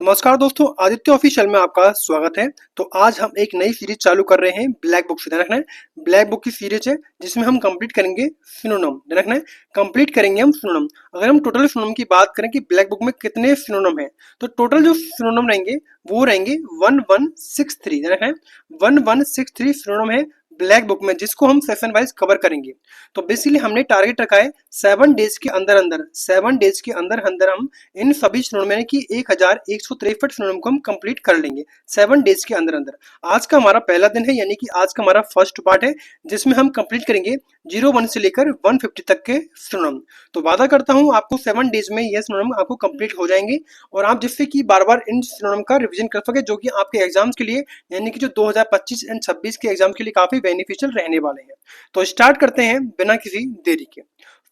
नमस्कार दोस्तों, आदित्य ऑफिशियल में आपका स्वागत है। तो आज हम एक नई सीरीज चालू कर रहे हैं ब्लैक बुक से। ध्यान रखना है ब्लैक बुक की सीरीज है जिसमें हम कंप्लीट करेंगे सिनोनिम। ध्यान रखना है कंप्लीट करेंगे हम सिनोनिम। अगर हम टोटल सिनोनिम की बात करें कि ब्लैक बुक में कितने सिनोनिम है, तो टोटल जो सिनोनिम रहेंगे वो रहेंगे 1163। ध्यान रखना है 1163 सिनोनिम है ब्लैक बुक में, जिसको हम सेशन वाइज कवर करेंगे। तो बेसिकली हमने टारगेट रखा है 7 डेज के अंदर अंदर 7 डेज के अंदर अंदर हम इन सभी सिनोनिम यानी कि 1163 सिनोनिम को हम कंप्लीट कर लेंगे 7 डेज के अंदर अंदर। आज का हमारा पहला दिन है, यानी कि आज का हमारा फर्स्ट पार्ट है जिसमें हम कंप्लीट करेंगे 01 से लेकर 150 तक के सिनोनिम। तो वादा करता हूं आपको 7 डेज में ये सिनोनिम आपको कंप्लीट हो जाएंगे और आप जिससे कि बार बार इन सिनोनिम का रिवीजन कर सके, जो कि आपके एग्जाम्स के लिए यानी कि जो 2025 एंड 26 के एग्जाम के लिए काफी बेनिफिशियल रहने वाले हैं। तो स्टार्ट करते हैं बिना किसी देरी के।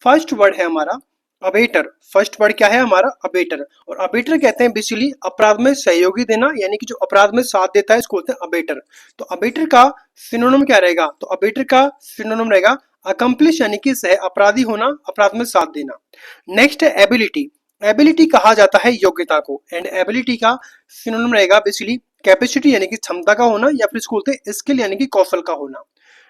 फर्स्ट वर्ड है हमारा अबेटर। फर्स्ट वर्ड क्या है हमारा? अबेटर। और अबेटर कहते हैं बेसिकली अपराध में सहयोगी देना, यानी कि जो अपराध में साथ देता है इसको बोलते हैं अबेटर। तो अबेटर का सिनोनिम क्या रहेगा? तो अबेटर का सिनोनिम रहेगा अकम्प्लिश, यानी कि सह अपराधी होना, अपराध में साथ देना। नेक्स्ट है एबिलिटी। एबिलिटी कहा जाता है योग्यता को, एंड एबिलिटी का सिनोनिम रहेगा बेसिकली कैपेसिटी, यानी कि क्षमता का होना, या फिर इसको बोलते हैं स्किल, यानी कि कौशल का होना।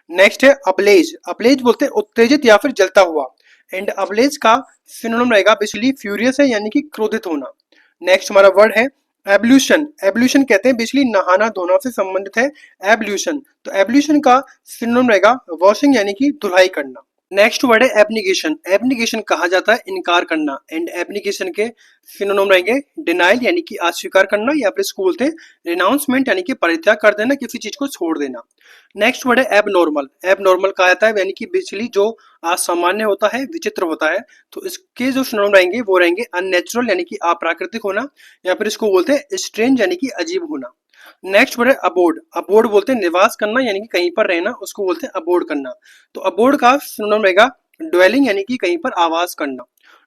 नेक्स्ट है अब्लेज। अब्लेज बोलते हैं उत्तेजित या फिर जलता हुआ, एंड अब्लेज का सिनोनिम रहेगा बेसिकली फ्यूरियस है, यानी कि क्रोधित होना। नेक्स्ट हमारा वर्ड है एब्ल्यूशन। एब्ल्यूशन कहते हैं बेसिकली नहाना धोना से संबंधित है एब्ल्यूशन। तो एब्ल्यूशन का सिनोनिम रहेगा वॉशिंग, यानी कि धुलाई करना। नेक्स्ट वर्ड है एब्निगेशन। एब्निगेशन कहा जाता है इनकार करना, एंड एब्निगेशन के सिनोनिम रहेंगे डिनाइल, यानी कि अस्वीकार करना, या फिर इसको बोलते हैं रिनाउंसमेंट, यानी कि परित्याग कर देना, किसी चीज को छोड़ देना। नेक्स्ट वर्ड है एबनॉर्मल। एबनॉर्मल कहा जाता है यानी कि बेसिकली जो असामान्य होता है, विचित्र होता है। तो इसके जो सिनोनिम रहेंगे वो रहेंगे अननेचुरल, यानी कि अप्राकृतिक होना, या फिर इसको बोलते हैं स्ट्रेंज, यानी कि अजीब होना। नेक्स्ट वर्ड है अबोर्ड। अबोर्ड बोलते हैं निवास करना, यानी कि कहीं पर रहना, उसको बोलते हैं अबोर्ड करना। तो अबोर्ड का सिनोनिम रहेगा ड्वेलिंग, यानी कि कहीं पर आवास करना।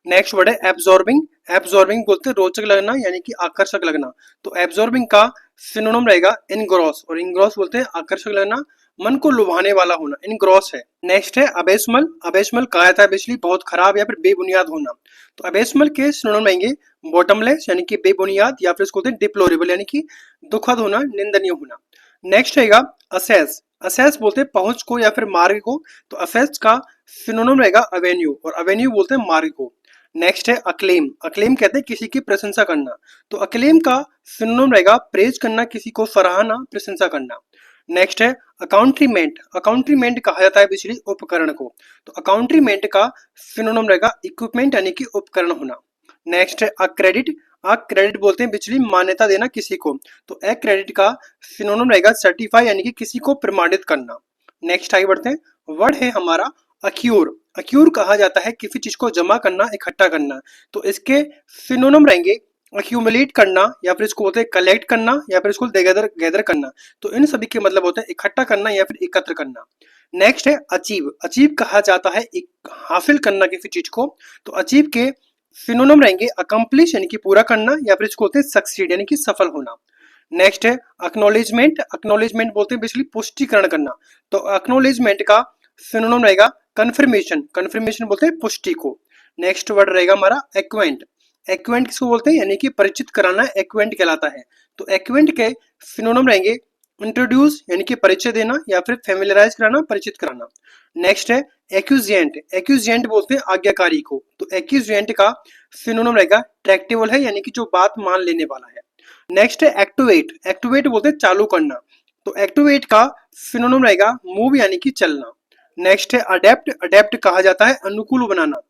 नेक्स्ट वर्ड है एब्जॉर्बिंग। एब्जॉर्बिंग बोलते हैं रोचक लगना, यानी कि आकर्षक लगना। तो एब्जॉर्बिंग का सिनोनिम रहेगा इनग्रॉस, और इनग्रॉस बोलते हैं आकर्षक लगना, मन को लुभाने वाला होना, इनग्रॉस है। नेक्स्ट है अबेसमल। अबेसमल कहा जाता है बेसिकली बहुत खराब या फिर बेबुनियाद होना। तो अबेसमल के सिनोनिम रहेंगे बॉटमलेस, यानी कि बेबुनियाद, या फिर इसको बोलते हैं डिप्लोरेबल, यानी कि दुखद होना, निंदनीय होना। नेक्स्ट रहेगा असेस। असेस बोलते हैं पहुंच को या फिर मार्ग को। तो असेस का सिनोनिम रहेगा अवेन्यू, और अवेन्यू बोलते हैं मार्ग को। नेक्स्ट है अक्लेम। अक्लेम कहते हैं किसी की प्रशंसा करना। तो अक्लेम का सिनोनिम रहेगा प्रेज करना, किसी को सराहना, प्रशंसा करना। नेक्स्ट है अकाउंट्रीमेंट। अकाउंट्रीमेंट कहा जाता है बेसिकली उपकरण को। तो अकाउंट्रीमेंट का सिनोनिम रहेगा इक्विपमेंट, यानी कि उपकरण होना। नेक्स्ट है अक्रेडिट। अक्रेडिट बोलते हैं बेसिकली मान्यता देना किसी को। तो अक्रेडिट का सिनोनिम रहेगा सर्टिफाई, यानी कि किसी को प्रमाणित करना। नेक्स्ट आगे बढ़ते हैं। वर्ड है हमारा अक्यूर। अक्यूर कहा जाता है किसी चीज को जमा करना, इकट्ठा करना। तो इसके सिनोनिम रहेंगे अक्यूमुलेट करना, या फिर इसको बोलते हैं कलेक्ट करना, या फिर इसको गैदर गैदर करना। तो इन सभी के मतलब होते हैं इकट्ठा करना या फिर एकत्र करना। नेक्स्ट है अचीव। अचीव कहा जाता है एक हासिल करना किसी चीज को। तो अचीव के सिनोनिम रहेंगे अकम्प्लिश, यानी कि पूरा करना, या फिर इसको बोलते हैं सक्सीड, यानी कि सफल होना। नेक्स्ट है अक्नोलेजमेंट। अक्नोलेजमेंट बोलते हैं बेसिकली पुष्टिकरण करना। तो अक्नोलेजमेंट का सिनोनिम रहेगा कंफर्मेशन। कंफर्मेशन बोलते हैं पुष्टि को। नेक्स्ट वर्ड रहेगा हमारा एक्वेंट। एक्वेंट किसको बोलते हैं? यानी कि परिचित कराना, एक्वेंट कहलाता है। तो एक्वेंट के सिनोनिम रहेंगे इंट्रोड्यूस, यानी कि परिचय देना, या फिर फेमिलराइज कराना, परिचित कराना। नेक्स्ट है एक्यूजेंट। एक्यूजेंट बोलते हैं आज्ञाकारी को। तो एक्यूजेंट का सिनोनिम रहेगा ट्रैक्टेबल है, यानी कि जो बात मान लेने वाला है। नेक्स्ट है एक्टिवेट। एक्टिवेट बोलते हैं चालू करना। तो एक्टिवेट का सिनोनिम रहेगा मूव, यानी कि चलना। नेक्स्ट है अडेप्ट। अडेप्ट कहा जाता है अनुकूल बनाना।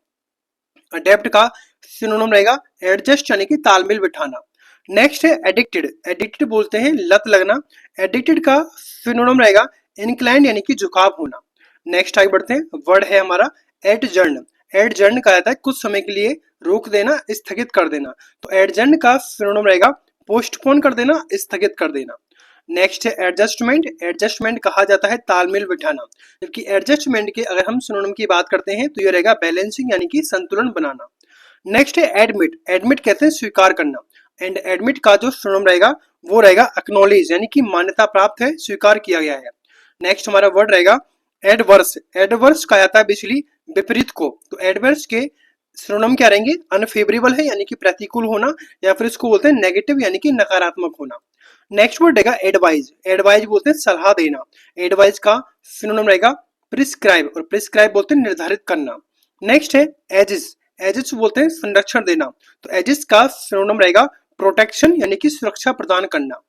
अडेप्ट का सिनोनिम रहेगा एडजस्ट, यानी कि तालमेल बिठाना। नेक्स्ट है एडिक्टेड। एडिक्टेड बोलते हैं लत लगना। एडिक्टेड का सिनोनिम रहेगा इंक्लाइंड, यानी कि झुकाव होना। नेक्स्ट आगे बढ़ते हैं। वर्ड है हमारा एडजर्न। एडजर्न कहा जाता है कुछ समय के लिए रोक देना, स्थगित कर देना। तो एडजर्न का सिनोनिम रहेगा पोस्टपोन कर देना, स्थगित कर देना। नेक्स्ट है एडजस्टमेंट। एडजस्टमेंट कहा जाता है तालमेल बिठाना। जबकि एडजस्टमेंट के अगर हम सिनोनिम की बात करते हैं तो ये रहेगा बैलेंसिंग, यानी कि संतुलन बनाना। नेक्स्ट है एडमिट। एडमिट कहते हैं स्वीकार करना, एंड एडमिट का जो सिनोनिम रहेगा वो रहेगा एक्नॉलेज, यानी कि मान्यता प्राप्त है, स्वीकार किया गया है। नेक्स्ट हमारा वर्ड रहेगा एडवर्स। एडवर्स कहा जाता है बेसिकली विपरीत को। तो एडवर्स के सिनोनिम क्या रहेंगे, अनफेवरेबल है यानी कि प्रतिकूल होना, या फिर इसको बोलते हैं नेगेटिव यानी कि नकारात्मक होना। नेक्स्ट वर्ड रहेगा एडवाइज। एडवाइज बोलते हैं सलाह देना। एडवाइज का सिनोनिम रहेगा प्रिस्क्राइब, और प्रिस्क्राइब बोलते हैं निर्धारित करना। नेक्स्ट है एजिस। एजिस बोलते हैं संरक्षण देना, तो एजिस का सिनोनिम रहेगा प्रोटेक्शन यानी कि सुरक्षा प्रदान करना।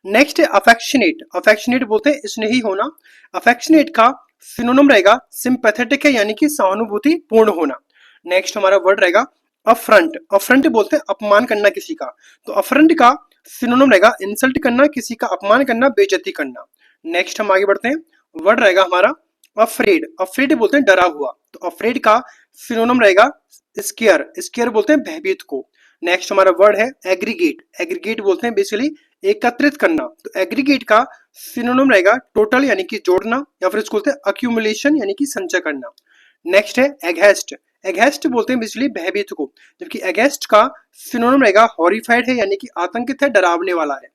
नेक्स्ट है अफेक्शनेट। अफेक्शनेट बोलते हैं स्नेही होना। अफेक्शनेट का सिनोनिम रहेगा सिंपैथेटिक है यानी कि सहानुभूति पूर्ण होना। नेक्स्ट हमारा वर्ड रहेगा अफ्रंट। अफ्रंट बोलते हैं अपमान करना किसी का, तो अफ्रंट का सिनोनिम रहेगा इंसल्ट करना, किसी का अपमान करना, बेइज्जती करना। नेक्स्ट हम आगे बढ़ते हैं, वर्ड रहेगा हमारा अफ्रेड। अफ्रेड बोलते हैं डरा हुआ, तो अफ्रेड का सिनोनिम रहेगा स्केयर। स्केयर बोलते हैं भयभीत को। नेक्स्ट हमारा वर्ड है एग्रीगेट। एग्रीगेट बोलते हैं बेसिकली एकत्रित करना, तो एग्रीगेट का सिनोनिम रहेगा टोटल यानी कि जोड़ना, या फिर इसको बोलते हैं अक्यूमुलेशन यानी कि संचय करना। नेक्स्ट है एगेस्ट। एगेस्ट बोलते हैं बेसिकली भयभीत को, जबकि एगेस्ट का सिनोनिम रहेगा हॉरिफाइड है यानी कि आतंकित है, डरावने वाला है।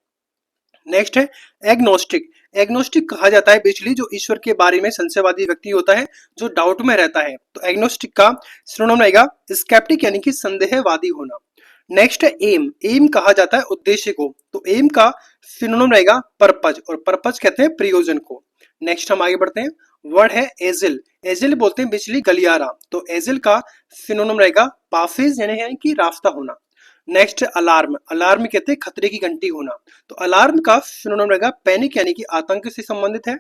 नेक्स्ट है एग्नोस्टिक। एग्नोस्टिक कहा जाता है बेसिकली जो ईश्वर के बारे में संशयवादी व्यक्ति होता है, जो डाउट में रहता है, तो एग्नोस्टिक का सिनोनिम रहेगा स्केप्टिक यानी कि संदेहवादी होना। नेक्स्ट है एम। एम कहा जाता है उद्देश्य को, तो एम का सिनोनिम रहेगा पर्पज, और पर्पज कहते हैं प्रयोजन को। नेक्स्ट हम आगे बढ़ते हैं, वर्ड है एजिल। एजिल बोलते हैं बेसिकली गलियारा, तो एजिल का सिनोनिम रहेगा पासेज यानी कि रास्ता होना। Next alarm. अलार्म कहते हैं खतरे की घंटी होना, तो अलार्म का सिनोनिम रहेगा पैनिक यानी कि आतंक से संबंधित है।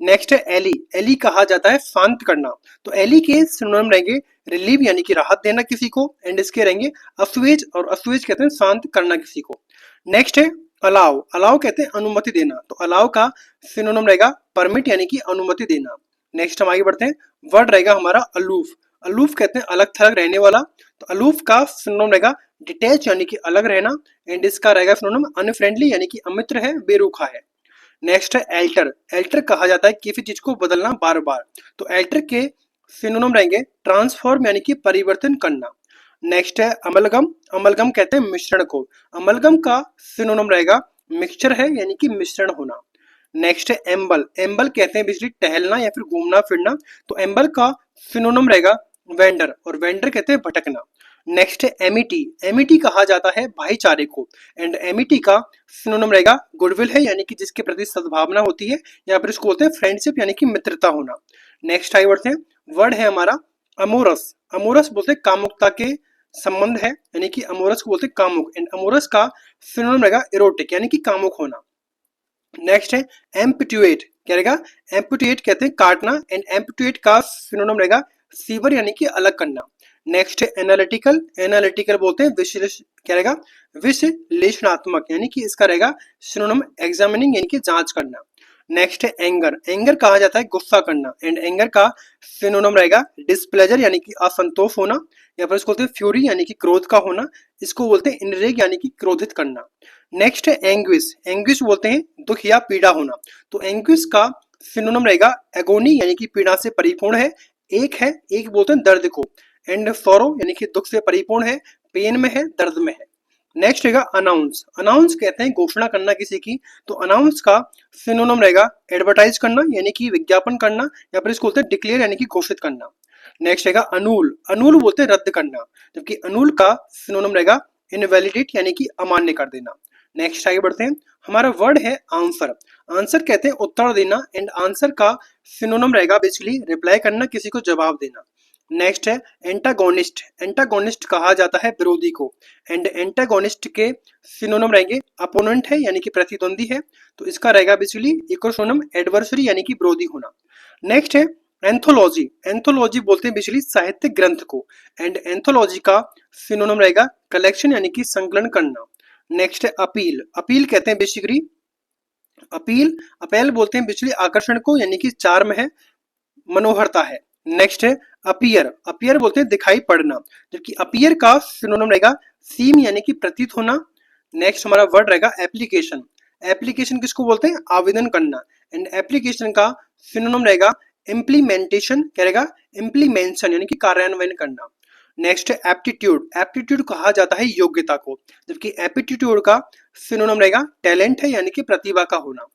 नेक्स्ट है एली। एली कहा जाता है शांत करना, तो एली के सिनोनिम रहेंगे रिलीव यानी कि राहत देना किसी को, एंड इसके रहेंगे असुएज, और असुएज कहते हैं शांत करना किसी को। नेक्स्ट है अलाउ। अलाउ कहते हैं अनुमति देना, तो अलाउ का सिनोनिम रहेगा परमिट यानी कि अनुमति देना। नेक्स्ट हम आगे बढ़ते हैं, वर्ड रहेगा हमारा अलूफ। अलूफ कहते हैं अलग थलग रहने वाला, तो अलूफ का सिनोनिम रहेगा डिटैच यानी कि अलग रहना, एंड इसका रहेगा सिनोनिम अनफ्रेंडली यानी कि अमित्र है, बेरुखा है। नेक्स्ट है एल्टर। एल्टर कहा जाता है किसी चीज को बदलना बार बार, तो एल्टर के सिनोनिम रहेंगे ट्रांसफॉर्म यानी कि परिवर्तन करना। नेक्स्ट है अमलगम। अमलगम कहते हैं मिश्रण को, अमलगम का सिनोनिम रहेगा मिक्सचर है यानी कि मिश्रण होना। नेक्स्ट है एम्बल। एम्बल कहते हैं बेसिकली टहलना या फिर घूमना फिरना, तो एम्बल का सिनोनिम रहेगा वेंडर, और वेंडर कहते हैं भटकना। नेक्स्ट है एमिटी। एमिटी कहा जाता है भाईचारे को, एंड एमिटी का सिनोनिम रहेगा गुडविल है यानी कि जिसके प्रति सद्भावना होती है, या फिर इसको बोलते हैं फ्रेंडशिप यानी कि मित्रता होना। नेक्स्ट आगे बढ़ते हैं, वर्ड है हमारा अमोरस। अमोरस बोलते हैं कामुकता के संबंध है, यानी कि अमोरस को बोलते हैं कामुक, एंड अमोरस का सिनोनिम रहेगा इरोटिक यानी कि कामुक होना। नेक्स्ट है एम्पिट्यूएट। क्या रहेगा, एम्पिट्यूएट कहते हैं काटना, एंड एम्पिट्यूएट का सिनोनिम रहेगा सीवर यानी कि अलग करना। नेक्स्ट है एनालिटिकल। एनालिटिकल बोलते हैं क्या रहेगा विश्लेषणात्मक, यानी कि इसका रहेगा सिनोनिम एग्जामिनिंग यानी कि जांच करना। नेक्स्ट है एंगर। एंगर कहा जाता है गुस्सा करना, एंड एंगर का सिनोनिम रहेगा डिस्प्लेजर यानी कि असंतोष होना, या फिर इसको बोलते हैं फ्यूरी यानी कि क्रोध का होना, इसको बोलते हैं इनरेग यानी कि क्रोधित करना। नेक्स्ट है एंग्विश। एंग्विश बोलते हैं दुख या पीड़ा होना, तो एंग्विश का सिनोनिम रहेगा एगोनी यानी कि पीड़ा से परिपूर्ण है, एक बोलते हैं दर्द को, एंड सोरो यानी कि दुख से परिपूर्ण है, पेन में है, दर्द में है। नेक्स्ट रहेगा अनाउंस। अनाउंस कहते हैं घोषणा करना किसी की, तो अनाउंस का सिनोनिम रहेगा एडवर्टाइज करना यानी कि विज्ञापन करना, या फिर इसको बोलते हैं डिक्लेयर यानी कि घोषित करना। नेक्स्ट रहेगा अनूल। अनूल बोलते हैं रद्द करना, जबकि अनूल का सिनोनिम रहेगा इनवैलिडेट यानी कि अमान्य कर देना। नेक्स्ट आगे बढ़ते हैं, हमारा वर्ड है आंसर। आंसर कहते हैं उत्तर देना, एंड आंसर का सिनोनिम रहेगा बेसिकली रिप्लाई करना, किसी को जवाब देना। नेक्स्ट है एंटागोनिस्ट। एंटागोनिस्ट कहा जाता है विरोधी को, एंड एंटागोनिस्ट के सिनोनिम रहेंगे अपोनेंट है यानी कि प्रतिद्वंदी है, तो इसका रहेगा बेसिकली इक्विसिनोनिम एडवर्सरी यानी कि विरोधी होना। नेक्स्ट है एंथोलॉजी। एंथोलॉजी बोलते हैं बेसिकली साहित्यिक ग्रंथ को, एंड एंथोलॉजी का सिनोनिम रहेगा कलेक्शन यानी कि संकलन करना। नेक्स्ट है अपील। अपील कहते हैं बेसिकली अपील बोलते हैं बेसिकली आकर्षण को यानी कि चार्म है, मनोहरता है। नेक्स्ट है अपीयर। अपीयर बोलते हैं दिखाई पड़ना, जबकि अपीयर का सिनोनिम रहेगा सीम यानी कि प्रतीत होना। नेक्स्ट हमारा वर्ड रहेगा एप्लीकेशन। एप्लीकेशन किसको बोलते हैं, आवेदन करना, एंड एप्लीकेशन का सिनोनिम रहेगा इम्प्लीमेंटेशन। क्या रहेगा, इम्प्लीमेंशन यानी कि कार्यान्वयन करना। नेक्स्ट है एप्टीट्यूड। एप्टीट्यूड कहा जाता है योग्यता को, जबकि एप्टीट्यूड का सिनोनिम रहेगा टैलेंट है यानी कि प्रतिभा का होना।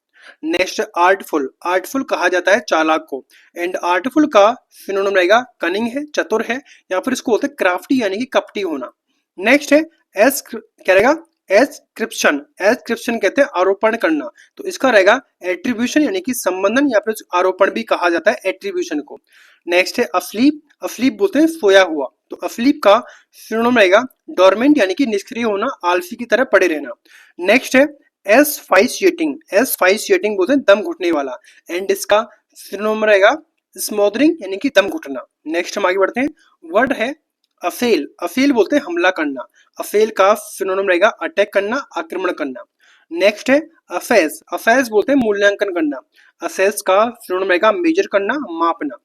नेक्स्ट आर्टफुल, आर्टफुल कहा जाता है चालाक को, एंड आर्टफुल का सिनोनिम रहेगा कनिंग है, चतुर है, या फिर इसको बोलते हैं क्राफ्टी यानी कि कपटी होना। नेक्स्ट है एस, क्या रहेगा, एस्क्रिप्शन, एस्क्रिप्शन कहते हैं आरोपण करना, तो इसका रहेगा एट्रीब्यूशन यानी कि संबंधन या फिर आरोपण भी कहा जाता है एट्रीब्यूशन को। नेक्स्ट है अस्लीप, अस्लीप बोलते हैं सोया हुआ, तो अस्लीप का सिनोनिम रहेगा डोरमेंट यानी कि निष्क्रिय होना, आलसी की तरह पड़े रहना। नेक्स्ट है एसफाइशिएटिंग, एसफाइशिएटिंग बोलते हैं दम घुटने वाला, एंड इसका सिनोनिम रहेगा स्मोदरिंग यानी कि दम घुटना। नेक्स्ट हम आगे बढ़ते हैं, वर्ड है अफेल, अफेल बोलते हैं हमला करना, अफेल का सिनोनिम रहेगा अटैक करना, आक्रमण करना। नेक्स्ट है अफेज, अफेज बोलते हैं मूल्यांकन करना, असेस का सिनोनिम रहेगा मेजर करना, मापना।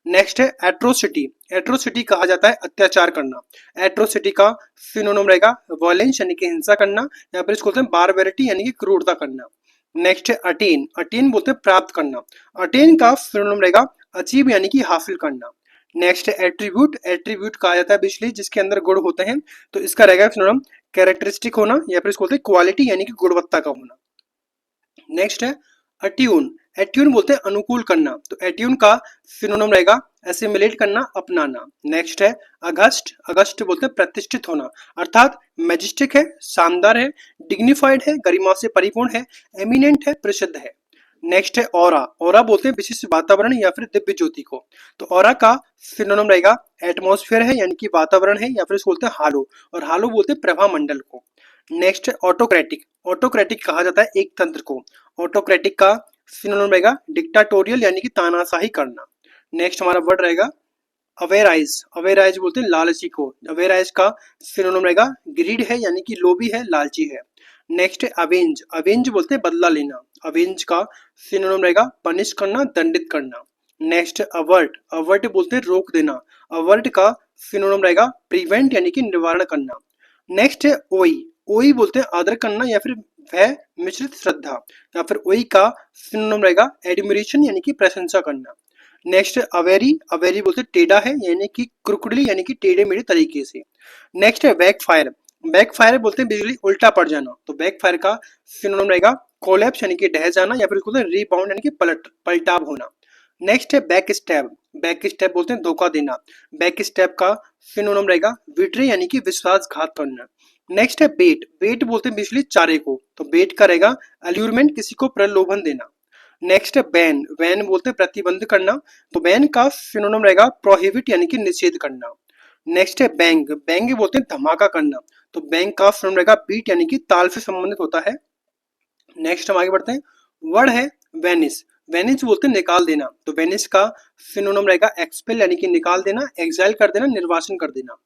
नेक्स्ट है एट्रोसिटी, एट्रोसिटी कहा जाता है अत्याचार करना, एट्रोसिटी का सिनोनिम रहेगा वायलेंस यानी कि हिंसा करना, या फिर इसको बोलते हैं बारबेरिटी यानी कि क्रूरता करना। नेक्स्ट है अटेन, अटेन बोलते हैं प्राप्त करना, अटेन का सिनोनिम रहेगा अचीव यानी कि हासिल करना। नेक्स्ट है एट्रीब्यूट, एट्रीब्यूट कहा जाता है बिजली जिसके अंदर गुण होते हैं, तो इसका रहेगा सिनोनिम कैरेक्टरिस्टिक होना, या फिर इसको बोलते हैं क्वालिटी यानी कि गुणवत्ता का होना। नेक्स्ट है अट्यून, एट्यून बोलते हैं अनुकूल करना, तो एट्यून का सिनोनिम रहेगा एसिमिलेट करना, अपनाना। नेक्स्ट है अगस्ट, अगस्ट बोलते हैं प्रतिष्ठित होना, अर्थात मैजेस्टिक है, शानदार है, डिग्निफाइड है, गरिमा से परिपूर्ण है, एमिनेंट है, प्रसिद्ध है। नेक्स्ट है ऑरा, ऑरा बोलते हैं विशिष्ट वातावरण या फिर दिव्य ज्योति को, तो ऑरा का सिनोनिम रहेगा एटमॉस्फेयर है यानी कि वातावरण है, या फिर इसको बोलते हैं हालो, और हालो बोलते हैं प्रभा मंडल को। नेक्स्ट है ऑटोक्रेटिक, ऑटोक्रेटिक कहा जाता है एक तंत्र को, ऑटोक्रेटिक का सिनोनिम रहेगा डिक्टाटोरियल यानी कि तानाशाही करना। नेक्स्ट हमारा वर्ड रहेगा अवेराइज, अवेराइज बोलते हैं लालची को, अवेराइज का सिनोनिम रहेगा ग्रीड है यानी कि लोभी है, लालची है। नेक्स्ट है अवेंज, अवेंज बोलते हैं बदला लेना, अवेंज का सिनोनिम रहेगा पनिश करना, दंडित करना। नेक्स्ट है अवर्ट, अवर्ट बोलते हैं रोक देना, अवर्ट का सिनोनिम रहेगा प्रिवेंट यानी कि निवारण करना। नेक्स्ट है ओई, ओई बोलते हैं आदर करना या फिर भय मिश्रित श्रद्धा, या फिर ओई का सिनोनिम रहेगा एडमिरेशन यानी कि प्रशंसा करना। नेक्स्ट है अवेरी, अवेरी बोलते हैं टेढ़ा है यानी कि क्रुकडली यानी कि टेढ़े मेढ़े तरीके से। नेक्स्ट है बैकफायर, बैकफायर बोलते हैं बिजली उल्टा पड़ जाना, तो बैकफायर का सिनोनिम रहेगा कोलैप्स यानी कि ढह जाना, या फिर इसको बोलते हैं रीबाउंड यानी कि पलटाव होना। नेक्स्ट है बैक स्टैब, बैक स्टैब बोलते हैं धोखा देना, बैक स्टैब का सिनोनिम रहेगा विट्री यानी कि विश्वासघात करना। नेक्स्ट है बेट, बेट बोलते हैं बिजली चारे को, तो बेट का रहेगा अल्यूरमेंट किसी को प्रलोभन देना। नेक्स्ट है बैन, बैन बोलते हैं प्रतिबंध करना, तो बैन का सिनोनिम रहेगा प्रोहिबिट यानी कि निषेध करना। नेक्स्ट है बैंग, बैंग बोलते हैं धमाका करना, तो बैंग का सिनोनिम रहेगा बीट यानी कि ताल से संबंधित होता है। नेक्स्ट हम आगे बढ़ते हैं, वर्ड है वेनिस, वेनिस बोलते हैं निकाल देना, तो वेनिस का सिनोनिम रहेगा एक्सपेल यानी कि निकाल देना, एग्जाइल कर देना, निर्वासन कर देना।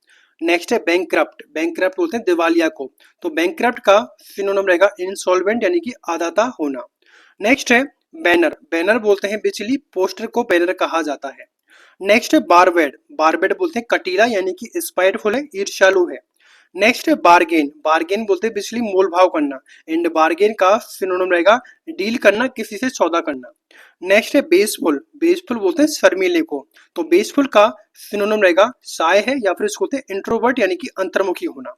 नेक्स्ट है बैंकक्रप्ट, बैंकक्रप्ट बोलते हैं दिवालिया को, तो बैंकक्रप्ट का सिनोनिम रहेगा इंसॉल्वेंट यानी कि अदाता होना। नेक्स्ट है बैनर, बैनर बोलते हैं बिचली पोस्टर को बैनर कहा जाता है। नेक्स्ट है बारबेड, बारबेड बोलते हैं कटीला यानी कि स्पाइटफुल है, ईर्ष्यालु है। नेक्स्ट है बार्गेन, बार्गेन बोलते हैं बिजली मोल भाव करना, एंड बार्गेन का सिनोनिम रहेगा डील करना, किसी से सौदा करना। नेक्स्ट है बेसफुल, बेसफुल बोलते हैं शर्मीले को, तो बेसफुल का सिनोनिम रहेगा शाय है, या फिर इसको बोलते हैं इंट्रोवर्ट यानी कि अंतर्मुखी होना।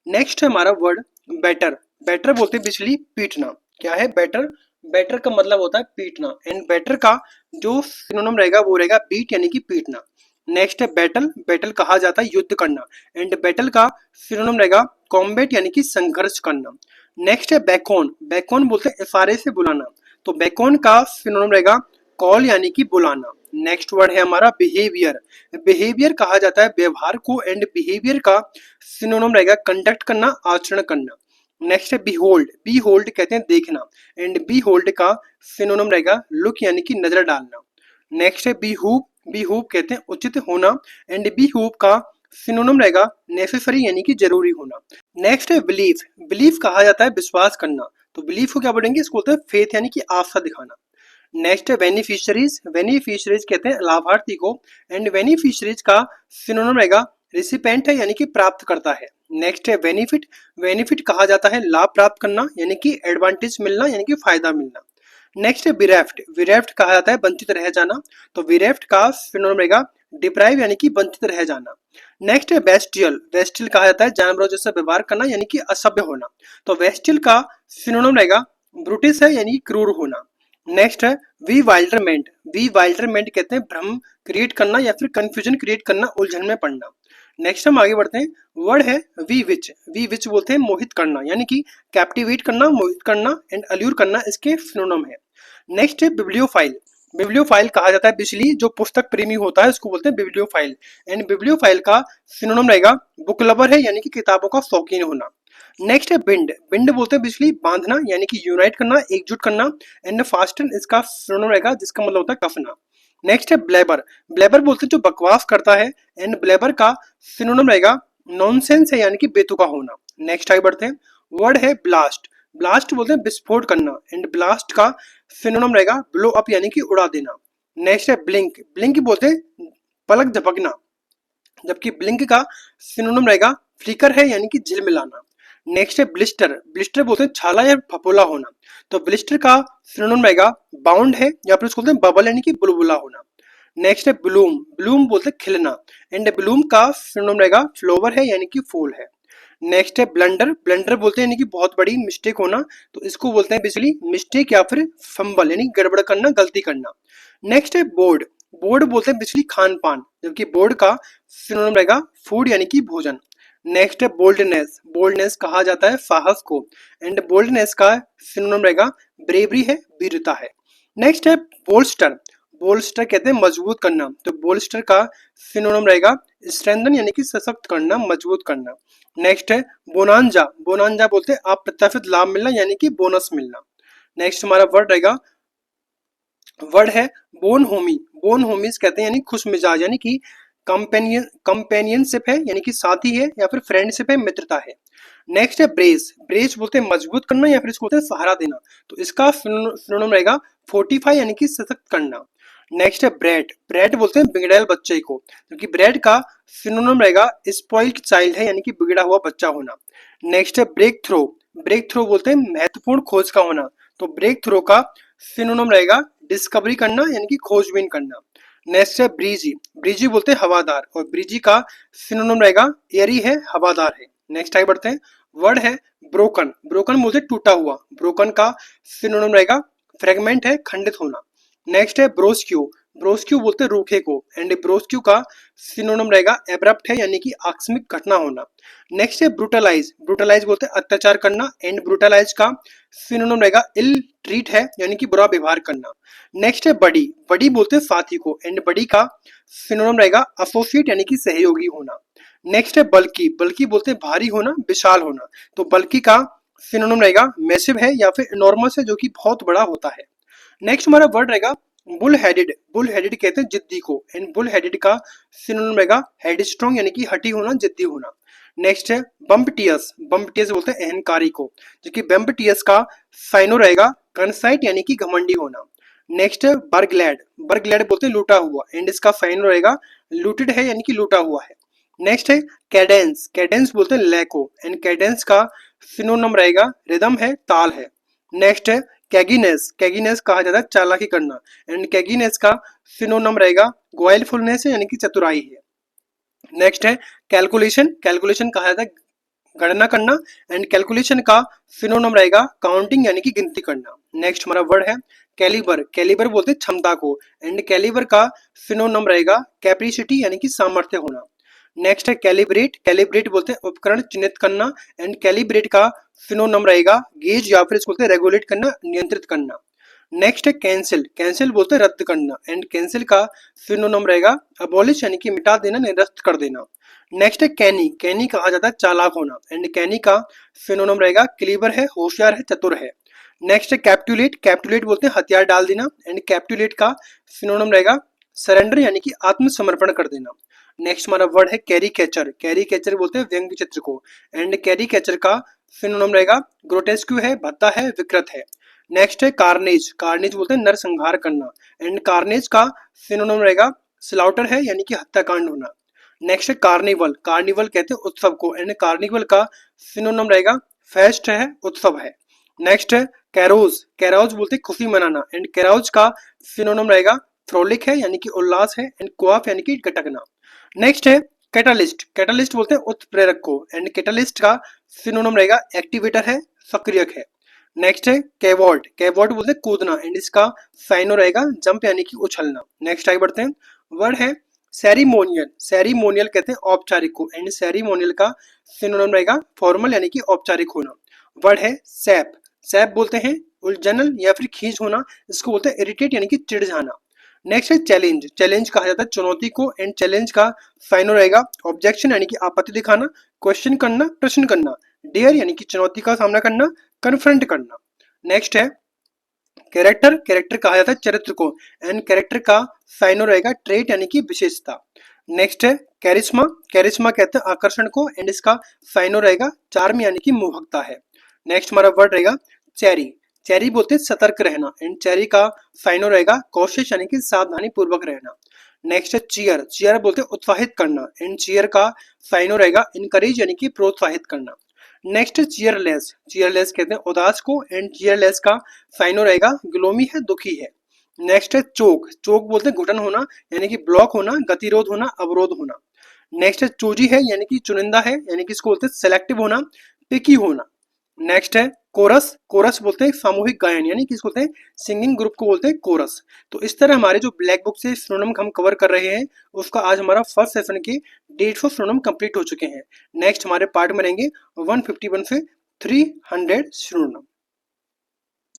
नेक्स्ट है हमारा वर्ड बेटर, बेटर बोलते हैं बिजली पीटना, क्या है बेटर, बेटर का मतलब होता है पीटना, एंड बेटर का जो सिनोनिम रहेगा वो रहेगा बीट यानी कि पीटना। नेक्स्ट है बैटल, बैटल कहा जाता है युद्ध करना, एंड बैटल का सिनोनिम रहेगा कॉम्बैट यानी कि संघर्ष करना। नेक्स्ट है बैकॉन, बैकॉन बोलते हैं इशारे से बुलाना, तो बैकॉन का सिनोनिम रहेगा कॉल यानी कि बुलाना। नेक्स्ट वर्ड है हमारा बिहेवियर, बिहेवियर कहा जाता है व्यवहार को, एंड बिहेवियर का सिनोनिम रहेगा कंडक्ट करना, आचरण करना। नेक्स्ट है बीहोल्ड, बीहोल्ड कहते हैं देखना, एंड बीहोल्ड का सिनोनिम रहेगा लुक यानी कि नजर डालना। नेक्स्ट है बीहूप, बीहूप कहते हैं उचित होना, एंड बीहूप का सिनोनिम रहेगा नेसेसरी यानी कि जरूरी होना। नेक्स्ट है बिलीफ, बिलीफ कहा जाता है विश्वास करना, तो बिलीफ को क्या बोलेंगे, इसको बोलते हैं फेथ यानी कि आस्था दिखाना। नेक्स्ट है बेनिफिशरीज, बेनिफिशरीज कहते हैं लाभार्थी को, एंड बेनिफिशरीज का सिनोनिम रहेगा रिसिपेंट है यानी कि प्राप्त करता है। नेक्स्ट है बेनिफिट, बेनिफिट कहा जाता है लाभ प्राप्त करना यानी कि एडवांटेज मिलना यानी कि फायदा मिलना। नेक्स्ट है बिरेफ्ट, बिरेफ्ट कहा जाता है वंचित रह जाना, तो बिरेफ्ट का सिनोनिम रहेगा डिप्राइव यानी कि वंचित रह जाना। नेक्स्ट है बेस्टियल, बेस्टियल कहा जाता है जानवरों जैसा व्यवहार करना यानी कि असभ्य होना, तो बेस्टियल का सिनोनिम रहेगा ब्रूटिस है यानी कि क्रूर होना। नेक्स्ट है वी वाइल्डरमेंट। वी वाइल्डरमेंट कहते हैं भ्रम क्रिएट करना या फिर कंफ्यूजन क्रिएट करना, उलझन में पड़ना। नेक्स्ट हम आगे बढ़ते हैं, वर्ड है वी विच। वी विच बोलते हैं मोहित करना, यानी कि कैप्टिवेट करना, मोहित करना एंड अल्यूर करना इसके सिनोनिम है। नेक्स्ट है बिब्लियोफाइल। बिब्लियोफाइल कहा जाता है बिजली जो पुस्तक प्रेमी होता है उसको बोलते हैं बिब्लियोफाइल। एंड बिब्लियोफाइल का सिनोनिम रहेगा बुक लवर है, यानी कि किताबों का शौकीन होना। नेक्स्ट है बिंड। बिंड बोलते हैं बिजली बांधना, यानी कि यूनाइट करना, एकजुट करना। एंड फास्टन इसका सिनोनिम रहेगा जिसका मतलब होता है कसना। नेक्स्ट है ब्लेबर। ब्लेबर बोलते हैं जो बकवास करता है। एंड ब्लेबर का सिनोनिम रहेगा नॉनसेंस है, यानी कि बेतुका होना। नेक्स्ट आगे बढ़ते हैं, वर्ड है ब्लास्ट। ब्लास्ट बोलते हैं विस्फोट करना। एंड ब्लास्ट का सिनोनिम रहेगा ब्लो अप, यानी कि उड़ा देना। नेक्स्ट है ब्लिंक। ब्लिंक बोलते हैं पलक झपकना, जबकि ब्लिंक का सिनोनिम रहेगा फ्लिकर है, यानी कि झिलमिलाना। नेक्स्ट है ब्लिस्टर। ब्लिस्टर बोलते हैं छाला या फफोला होना, तो ब्लिस्टर का सिनोनिम रहेगा बाउंड है, या फिर उसको बोलते हैं बबल, यानी कि बुलबुला होना। नेक्स्ट है ब्लूम। ब्लूम बोलते हैं खिलना। एंड ब्लूम का सिनोनिम रहेगा फ्लोवर है, यानी कि फूल है। नेक्स्ट है ब्लंडर। ब्लंडर बोलते हैं यानी कि बहुत बड़ी मिस्टेक होना, तो इसको बोलते हैं बेसिकली मिस्टेक या फिर फंबल, यानी गड़बड़ करना, गलती करना। नेक्स्ट है बोर्ड। बोर्ड बोलते हैं बेसिकली खान पान, जबकि बोर्ड का सिनोनिम रहेगा फूड, यानी कि भोजन। नेक्स्ट है बोल्डनेस। बोल्डनेस कहा जाता है साहस को। एंड बोल्डनेस का सिनोनिम रहेगा ब्रेवरी है, वीरता है। नेक्स्ट है बोल्स्टर। बोल्स्टर कहते हैं मजबूत करना, तो बोल्स्टर का सिनोनिम रहेगा स्ट्रेंथन, यानी कि सशक्त करना, मजबूत करना। नेक्स्ट है बोनांजा। बोनांजा बोलते हैं अप्रत्याशित लाभ मिलना, यानी कि बोनस मिलना। नेक्स्ट हमारा वर्ड रहेगा, वर्ड है बोन होमी। बोन होमीज कहते हैं यानी खुश मिजाज, यानी कि कंपेनियनशिप है, यानी कि साथी है, या फिर फ्रेंडशिप है, मित्रता है। नेक्स्ट है ब्रेस। ब्रेस बोलते हैं मजबूत करना, या फिर इसको बोलते हैं सहारा देना, तो इसका सिनोनिम रहेगा फोर्टिफाई, यानी कि सशक्त करना। नेक्स्ट है ब्रेड। ब्रेड बोलते हैं बिगड़ैल बच्चे को, क्योंकि ब्रेड का सिनोनिम रहेगा स्पॉइल्ड चाइल्ड है, यानी कि बिगड़ा हुआ बच्चा होना। नेक्स्ट है ब्रेक थ्रो। ब्रेक थ्रो बोलते हैं महत्वपूर्ण खोज का होना, तो ब्रेक थ्रो का सिनोनिम रहेगा डिस्कवरी करना, यानी कि खोजबीन करना। नेक्स्ट है ब्रीजी। ब्रीजी बोलते हैं हवादार, और ब्रीजी का सिनोनिम रहेगा एयरी है, हवादार है। नेक्स्ट आगे बढ़ते हैं, वर्ड है ब्रोकन। ब्रोकन बोलते हैं टूटा हुआ। ब्रोकन का सिनोनिम रहेगा फ्रेगमेंट है, खंडित होना। नेक्स्ट है ब्रोस्क्यू। ब्रोस्क्यू बोलते हैं रूखे को। एंड ब्रोस्क्यू का सिनोनिम रहेगा एब्रप्ट है, यानी कि आकस्मिक घटना होना। नेक्स्ट है ब्रूटलाइज। ब्रूटलाइज बोलते हैं अत्याचार करना। एंड ब्रूटलाइज का सिनोनिम रहेगा इल ट्रीट है, यानी कि बुरा व्यवहार करना। नेक्स्ट है बड़ी। बड़ी बोलते हैं साथी को। एंड बड़ी का सिनोनिम रहेगा एसोसिएट, यानी कि सहयोगी होना। नेक्स्ट है बल्कि। बल्कि बोलते हैं भारी होना, विशाल होना, तो बल्कि का सिनोनिम रहेगा मैसिव है, या फिर इनॉर्मस है, जो कि बहुत बड़ा होता है। नेक्स्ट हमारा वर्ड रहेगा बुल हेडेड। बुल हेडेड कहते हैं जिद्दी को। एंड बुल हेडेड का सिनोनिम रहेगा हेड स्ट्रॉन्ग, यानी कि हटी होना, जिद्दी होना। नेक्स्ट है बम्पटियस। बम्पटियस बोलते हैं अहंकारी को, जबकि बम्पटियस का साइनो रहेगा कंसाइट, यानी कि घमंडी होना। नेक्स्ट है बर्गलैड। बर्गलैड बोलते हैं लूटा हुआ। एंड इसका साइनो रहेगा लूटेड है, यानी कि लूटा हुआ है। नेक्स्ट है कैडेंस। कैडेंस बोलते हैं लय को। एंड कैडेंस का सिनोनिम रहेगा रिदम है, ताल है। नेक्स्ट है कैगिनेस। कैगिनेस कहा जाता है चालाकी करना। एंड कैगिनेस का सिनोनिम रहेगा ग्वाइलफुलनेस है, यानी कि चतुराई है। नेक्स्ट है कैलकुलेशन। कैलकुलेशन कहा जाता है गणना करना। एंड कैलकुलेशन का सिनोनिम रहेगा काउंटिंग, यानी कि गिनती करना। नेक्स्ट हमारा वर्ड है कैलिबर। कैलिबर बोलते हैं क्षमता को। एंड कैलिबर का सिनोनिम रहेगा कैपेसिटी, यानी कि सामर्थ्य होना। नेक्स्ट है कैलिब्रेट। कैलिब्रेट बोलते हैं उपकरण चिन्हित करना। एंड कैलिब्रेट का सिनोनिम रहेगा गेज, या फिर इसको बोलते हैं रेगुलेट करना, नियंत्रित करना। नेक्स्ट है कैंसिल। कैंसिल बोलते हैं रद्द करना। एंड कैंसिल का सिनोनिम रहेगा अबॉलिश, यानी कि मिटा देना, निरस्त कर देना। नेक्स्ट है कैनी। कैनी कहा जाता है चालाक होना। एंड कैनी का सिनोनिम रहेगा क्लीवर है, होशियार है, चतुर है। नेक्स्ट है कैप्टुलेट। कैप्टुलेट बोलते हैं हथियार डाल देना। एंड कैप्टुलेट का सिनोनिम रहेगा सरेंडर, यानी कि आत्मसमर्पण कर देना। नेक्स्ट हमारा वर्ड है कैरी कैचर। कैरी कैचर बोलते हैं व्यंग्य चित्र को। एंड कैरी कैचर का सिनोनिम रहेगा ग्रोटेस्क्यू है, भद्दा है, विकृत है। नेक्स्ट है कार्नेज। कार्नेज बोलते हैं नरसंहार करना। एंड कार्नेज का सिनोनिम रहेगा स्लाउटर है, यानी कि हत्याकांड होना। नेक्स्ट है कार्निवल। कार्निवल कहते हैं उत्सव को। एंड कार्निवल का सिनोनिम रहेगा फेस्ट है, उत्सव है। नेक्स्ट है कैरोज। कैरोज बोलते हैं खुशी मनाना। एंड कैरोज का सिनोनिम रहेगा फ्रोलिक है, यानी कि उल्लास है। एंड क्वाफ, यानी कि गटकना। नेक्स्ट है कैटालिस्ट। कैटालिस्ट बोलते हैं उत्प्रेरक को। एंड कैटालिस्ट का सिनोनिम रहेगा एक्टिवेटर है, सक्रियक है। नेक्स्ट है कैवॉल्ट, कैवॉल्ट बोलते हैं कूदना एंड इसका साइन रहेगा जंप यानी कि उछलना। नेक्स्ट आगे बढ़ते हैं, वर्ड है सेरिमोनियल, सेरिमोनियल कहते हैं औपचारिक को एंड सेरिमोनियल का सिनोनिम रहेगा फॉर्मल यानी कि औपचारिक होना। वर्ड है सैप, सैप बोलते हैं उलझन या फिर खींच होना, इसको बोलते हैं इरिटेट यानी कि चिढ़ जाना। नेक्स्ट है चैलेंज, चैलेंज कहा जाता है चुनौती को एंड चैलेंज का साइन रहेगा ऑब्जेक्शन यानी कि आपत्ति दिखाना, क्वेश्चन करना, प्रश्न करना। डेयर यानी कि चुनौती का सामना करना, कन्फ्रंट करना। नेक्स्ट है कैरेक्टर, कैरेक्टर कहा जाता है चरित्र को एंड कैरेक्टर का साइन रहेगा ट्रेट यानी कि विशेषता। नेक्स्ट है कैरिश्मा, कैरिश्मा कहते हैं आकर्षण को एंड इसका साइन रहेगा चार्म यानी कि मोहकता है। नेक्स्ट हमारा वर्ड रहेगा चेरी, चेरी बोलते हैं सतर्क रहना एंड चेरी का साइन रहेगा कोशिश यानी कि सावधानी पूर्वक रहना। नेक्स्ट है चीयर, चीयर बोलते हैं उत्साहित करना एंड चीयर का साइन रहेगा इनकरेज यानी कि प्रोत्साहित करना। नेक्स्ट चीयरलेस, चीयरलेस कहते हैं उदास को एंड चीयरलेस का साइन रहेगा ग्लोमी है दुखी है। नेक्स्ट है चोक, चोक बोलते हैं घुटन होना यानी कि ब्लॉक होना, गतिरोध होना, अवरोध होना। नेक्स्ट है चूजी है यानी कि चुनिंदा है यानी कि इसको बोलते हैं सेलेक्टिव होना, पिकी होना। नेक्स्ट है कोरस, कोरस बोलते हैं सामूहिक गायन यानी कि इसको बोलते हैं सिंगिंग ग्रुप को बोलते हैं कोरस। तो इस तरह हमारे जो ब्लैक बुक से सिनोनिम हम कवर कर रहे हैं उसका आज हमारा फर्स्ट सेशन के 150 सिनोनिम कंप्लीट हो चुके हैं। नेक्स्ट हमारे पार्ट में रहेंगे 151 से 300 सिनोनिम।